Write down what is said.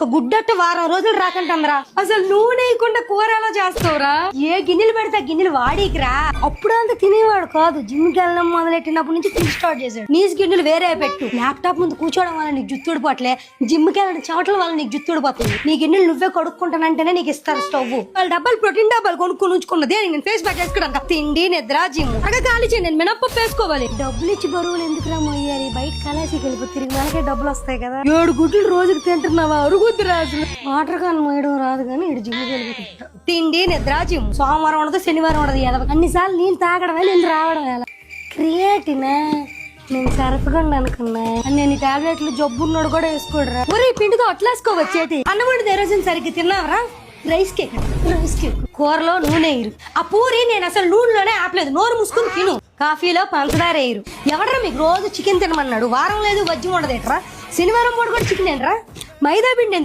ఒక గుడ్డట్టు వారం రోజులు రాకంటంరా. అసలు నూనె వేయకుండా కూర ఎలా చేస్తావురా? ఏ గిన్నెలు పెడితే గిన్నెలు వాడికిరా. అప్పుడు అంత తినేవాడు కాదు. జిమ్ కి వెళ్ళడం మొదలెట్టినప్పటి నుంచి తిని స్టార్ట్ చేశాడు. నీసు గిన్నెలు వేరే పెట్టు. ల్యాప్టాప్ ముందు కూర్చోవడం వల్ల నీకు జుత్తు ఊడిపోవట్లే. జిమ్ కి వెళ్ళడం చెమటల వల్ల నీకు జుత్తు ఊడిపోతుంది. నీ గిన్నెలు నువ్వే కడుక్కుంటానంటేనే నీకు ఇస్తారు స్టవ్. వాళ్ళ డబ్బాలు ప్రోటీన్ డబ్బాలు కొనుక్కొని ఉంచుకున్నదే నేను ఫేస్ ప్యాక్ వేసుకోవడానికి. తిండి నిద్ర జిమ్ అలా ఖాళీ చేయండి. నేను మినప్ప వేసుకోవాలి. డబ్బులు ఇచ్చి బరువులు ఎందుకురా మొయ్యాలి? బయట కలాసికి వెళ్ళిపో. తిరిగి మనకే డబ్బులు వస్తాయి కదా. 7 గుడ్లు రోజుకి తింటున్నావా? అరుగుద్ది రాజు. వాటర్ కాన్ మోయడం రాదు కానీ ఇటు జిమ్ వెళ్ళిపోతుంటా. తిండి నిద్ర జిమ్. సోమవారం ఉండదు శనివారం ఉండదు. అన్నిసార్లు నేను తాగడమే నేను రావడం ఎలా? క్రియేటినా నేను సరఫగండి అనుకున్నా. నేను ఈ టాబ్లెట్లు జబ్బున్నాడు కూడా వేసుకోడరా. ఒరే పిండితో అట్లేసుకోవచ్చేటి. అన్నమండి తెరసిన సరిగ్గా తిన్నావరా? రైస్ కేక్ కూరలో నూనె వేయరు. ఆ పూరి నేను అసలు నూనెలోనే ఆపలేదు. నోరు మూసుకుని తిను. కాఫీలో పంచదార వేయరు. ఎవడరా మీకు రోజు చికెన్ తినమన్నాడు? వారం లేదు వజ్జం ఉండదేట్రా. శనివారం పూట కూడా చికెన్ ఏంట్రా? మైదా పిండి